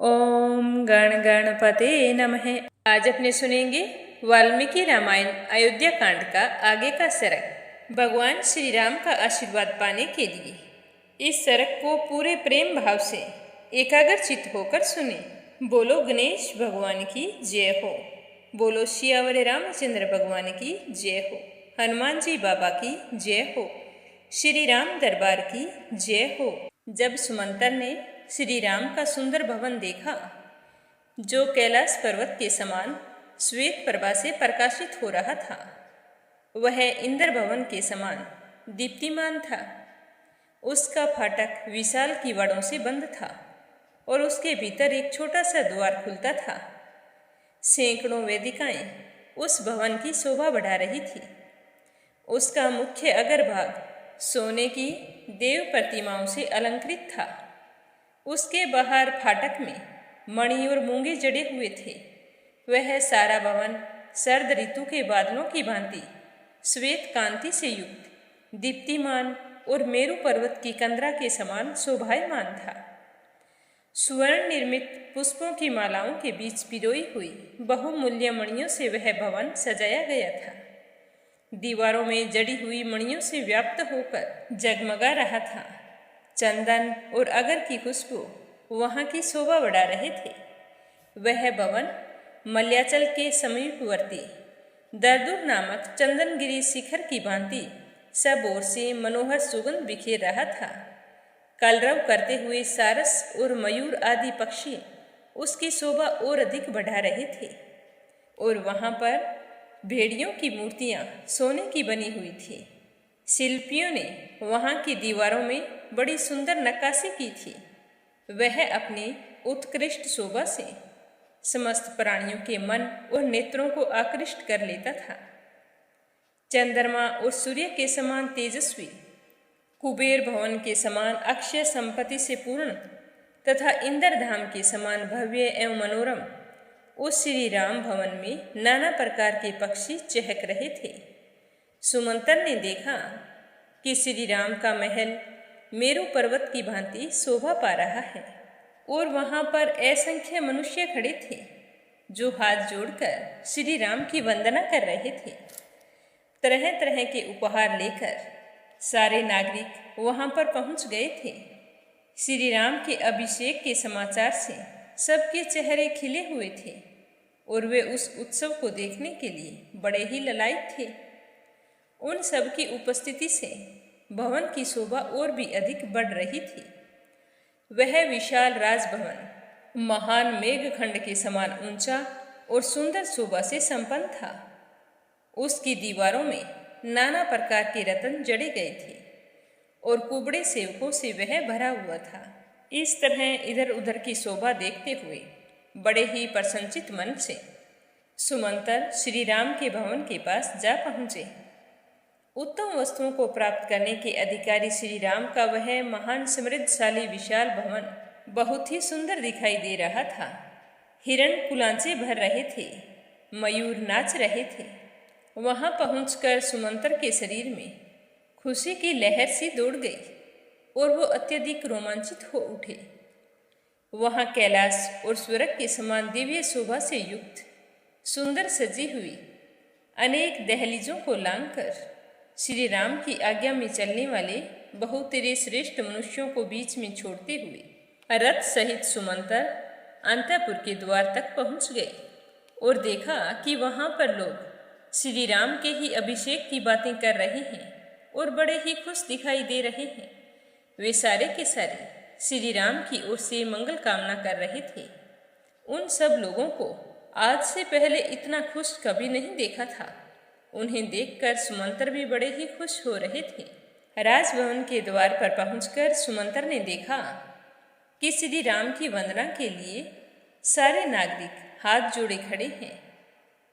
ओम गण गणपते नमः। आज अपने सुनेंगे वाल्मीकि रामायण अयोध्या कांड का आगे का सरक। भगवान श्री राम का आशीर्वाद पाने के लिए इस सरक को पूरे प्रेम भाव से एकाग्रचित्त होकर सुने। बोलो गणेश भगवान की जय हो। बोलो सियावर रामचंद्र भगवान की जय हो। हनुमान जी बाबा की जय हो। श्री राम दरबार की जय हो। जब सुमंतर ने श्री राम का सुंदर भवन देखा, जो कैलाश पर्वत के समान श्वेत प्रभा से प्रकाशित हो रहा था, वह इंद्र भवन के समान दीप्तिमान था। उसका फाटक विशाल किवाड़ों से बंद था और उसके भीतर एक छोटा सा द्वार खुलता था। सैकड़ों वेदिकाएं उस भवन की शोभा बढ़ा रही थी। उसका मुख्य अग्रभाग सोने की देव प्रतिमाओं से अलंकृत था। उसके बाहर फाटक में मणि और मूंगे जड़े हुए थे। वह सारा भवन शरद ऋतु के बादलों की भांति श्वेत कांति से युक्त, दीप्तिमान और मेरु पर्वत की कंदरा के समान शोभायमान था। स्वर्ण निर्मित पुष्पों की मालाओं के बीच पिरोई हुई बहुमूल्य मणियों से वह भवन सजाया गया था। दीवारों में जड़ी हुई मणियों से व्याप्त होकर जगमगा रहा था। चंदन और अगर की खुशबू वहाँ की शोभा बढ़ा रहे थे। वह भवन मल्याचल के समीपवर्ती दरदुर नामक चंदनगिरी शिखर की भांति सब ओर से मनोहर सुगंध बिखेर रहा था। कलरव करते हुए सारस और मयूर आदि पक्षी उसकी शोभा और अधिक बढ़ा रहे थे। और वहाँ पर भेड़ियों की मूर्तियाँ सोने की बनी हुई थी। शिल्पियों ने वहाँ की दीवारों में बड़ी सुंदर नक्काशी की थी। वह अपनी उत्कृष्ट शोभा से समस्त प्राणियों के मन और नेत्रों को आकृष्ट कर लेता था। चंद्रमा और सूर्य के समान तेजस्वी, कुबेर भवन के समान अक्षय संपत्ति से पूर्ण तथा इंद्रधाम के समान भव्य एवं मनोरम उस श्री राम भवन में नाना प्रकार के पक्षी चहक रहे थे। सुमंतर ने देखा कि श्री राम का महल मेरु पर्वत की भांति शोभा पा रहा है और वहाँ पर असंख्य मनुष्य खड़े थे, जो हाथ जोड़कर श्री राम की वंदना कर रहे थे। तरह तरह के उपहार लेकर सारे नागरिक वहाँ पर पहुँच गए थे। श्री राम के अभिषेक के समाचार से सबके चेहरे खिले हुए थे और वे उस उत्सव को देखने के लिए बड़े ही ललायत थे। उन सब की उपस्थिति से भवन की शोभा और भी अधिक बढ़ रही थी। वह विशाल राजभवन महान मेघखंड के समान ऊंचा और सुंदर शोभा से संपन्न था। उसकी दीवारों में नाना प्रकार के रत्न जड़े गए थे और कुबड़े सेवकों से वह भरा हुआ था। इस तरह इधर उधर की शोभा देखते हुए बड़े ही प्रसन्नचित मन से सुमंतर श्री राम के भवन के पास जा पहुँचे। उत्तम वस्तुओं को प्राप्त करने के अधिकारी श्री राम का वह महान समृद्धशाली विशाल भवन बहुत ही सुंदर दिखाई दे रहा था। हिरण कुलांचे भर रहे थे, मयूर नाच रहे थे। वहां पहुंचकर सुमंतर के शरीर में खुशी की लहर सी दौड़ गई और वो अत्यधिक रोमांचित हो उठे। वहां कैलाश और स्वर्ग के समान दिव्य शोभा से युक्त सुंदर सजी हुई अनेक दहलीजों को लांघकर श्री राम की आज्ञा में चलने वाले बहुतेरे श्रेष्ठ मनुष्यों को बीच में छोड़ते हुए रथ सहित सुमंतर अंतःपुर के द्वार तक पहुंच गए और देखा कि वहां पर लोग श्री राम के ही अभिषेक की बातें कर रहे हैं और बड़े ही खुश दिखाई दे रहे हैं। वे सारे के सारे श्री राम की ओर से मंगल कामना कर रहे थे। उन सब लोगों को आज से पहले इतना खुश कभी नहीं देखा था। उन्हें देखकर सुमंतर भी बड़े ही खुश हो रहे थे। राजभवन के द्वार पर पहुंचकर सुमंतर ने देखा कि श्री राम की वंदना के लिए सारे नागरिक हाथ जोड़े खड़े हैं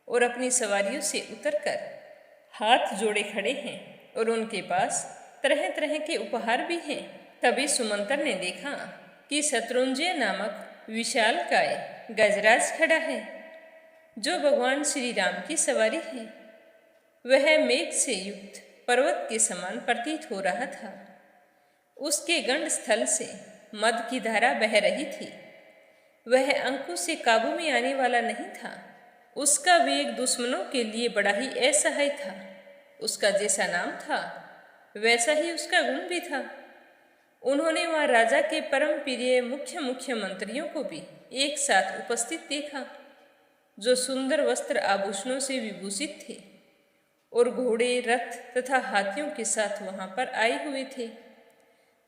और अपनी सवारियों से उतरकर हाथ जोड़े खड़े हैं और उनके पास तरह तरह के उपहार भी हैं। तभी सुमंतर ने देखा कि शत्रुंजय नामक विशालकाय गजराज खड़ा है, जो भगवान श्री राम की सवारी है। वह मेघ से युक्त पर्वत के समान प्रतीत हो रहा था। उसके गंड स्थल से मद की धारा बह रही थी। वह अंकुश से काबू में आने वाला नहीं था। उसका वेग दुश्मनों के लिए बड़ा ही असहाय था। उसका जैसा नाम था वैसा ही उसका गुण भी था। उन्होंने वहाँ राजा के परम प्रिय मुख्य मंत्रियों को भी एक साथ उपस्थित देखा, जो सुंदर वस्त्र आभूषणों से विभूषित थे और घोड़े, रथ तथा हाथियों के साथ वहाँ पर आए हुए थे।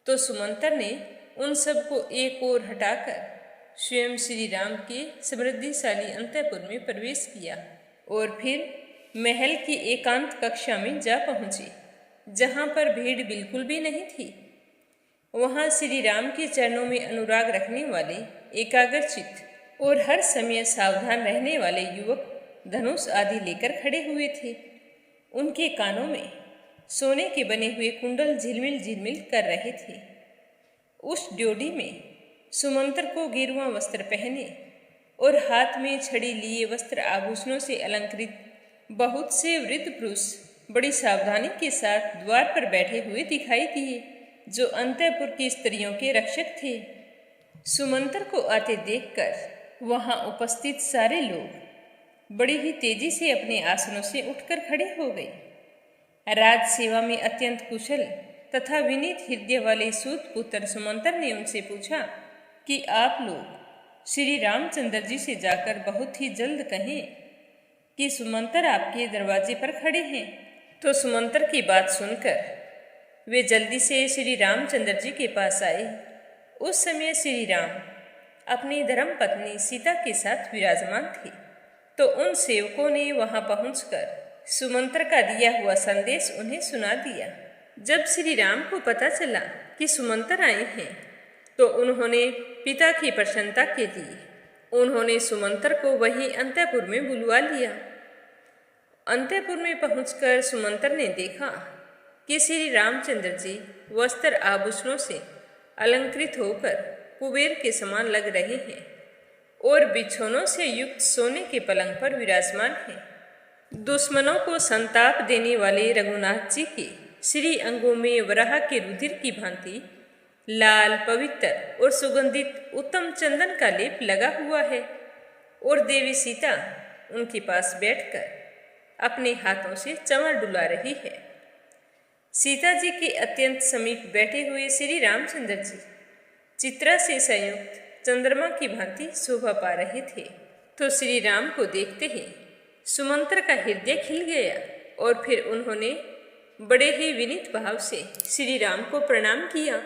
तो सुमंतर ने उन सबको एक ओर हटाकर स्वयं श्री राम के समृद्धिशाली अंतःपुर में प्रवेश किया और फिर महल की एकांत कक्षा में जा पहुँचे, जहाँ पर भीड़ बिल्कुल भी नहीं थी। वहाँ श्री राम के चरणों में अनुराग रखने वाले, एकाग्रचित्त और हर समय सावधान रहने वाले युवक धनुष आदि लेकर खड़े हुए थे। उनके कानों में सोने के बने हुए कुंडल झिलमिल झिलमिल कर रहे थे। उस ड्योढ़ी में सुमंतर को गेरुआ वस्त्र पहने और हाथ में छड़ी लिए वस्त्र आभूषणों से अलंकृत बहुत से वृद्ध पुरुष बड़ी सावधानी के साथ द्वार पर बैठे हुए दिखाई दिए, जो अंतःपुर की स्त्रियों के रक्षक थे। सुमंतर को आते देखकर वहां उपस्थित सारे लोग बड़ी ही तेजी से अपने आसनों से उठकर खड़े हो गए। राज सेवा में अत्यंत कुशल तथा विनीत हृदय वाले सूत पुत्र सुमंतर ने उनसे पूछा कि आप लोग श्री रामचंद्र जी से जाकर बहुत ही जल्द कहें कि सुमंतर आपके दरवाजे पर खड़े हैं। तो सुमंतर की बात सुनकर वे जल्दी से श्री रामचंद्र जी के पास आए। उस समय श्री राम अपनी धर्म पत्नी सीता के साथ विराजमान थे। तो उन सेवकों ने वहां पहुंचकर सुमंतर का दिया हुआ संदेश उन्हें सुना दिया। जब श्री राम को पता चला कि सुमंतर आए हैं, तो उन्होंने पिता की प्रसन्नता के लिए उन्होंने सुमंतर को वहीं अंतःपुर में बुलवा लिया। अंतःपुर में पहुंचकर सुमंतर ने देखा कि श्री रामचंद्र जी वस्त्र आभूषणों से अलंकृत होकर कुबेर के समान लग रहे हैं और बिछौनों से युक्त सोने के पलंग पर विराजमान हैं। दुश्मनों को संताप देने वाले रघुनाथ जी के श्री अंगों में वराह के रुधिर की भांति लाल, पवित्र और सुगंधित उत्तम चंदन का लेप लगा हुआ है और देवी सीता उनके पास बैठकर अपने हाथों से चंवर डुला रही है। सीता जी के अत्यंत समीप बैठे हुए श्री रामचंद्र जी चित्रा से संयुक्त चंद्रमा की भांति शोभा पा रहे थे। तो श्री राम को देखते ही सुमंतर का हृदय खिल गया और फिर उन्होंने बड़े ही विनीत भाव से श्री राम को प्रणाम किया।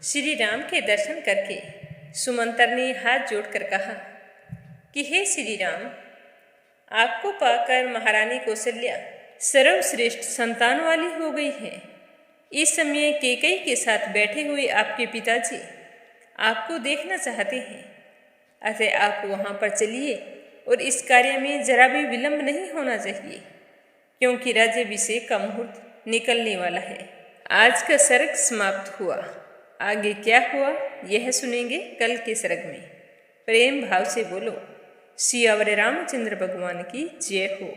श्री राम के दर्शन करके सुमंतर ने हाथ जोड़कर कहा कि हे श्री राम, आपको पाकर महारानी कौशल्या सर्वश्रेष्ठ संतान वाली हो गई है। इस समय कैकेयी के साथ बैठे हुए आपके पिताजी आपको देखना चाहते हैं, अतः आप वहां पर चलिए और इस कार्य में जरा भी विलंब नहीं होना चाहिए, क्योंकि राज्याभिषेक का मुहूर्त निकलने वाला है। आज का सर्ग समाप्त हुआ। आगे क्या हुआ यह सुनेंगे कल के सर्ग में। प्रेम भाव से बोलो सियावर रामचंद्र भगवान की जय हो।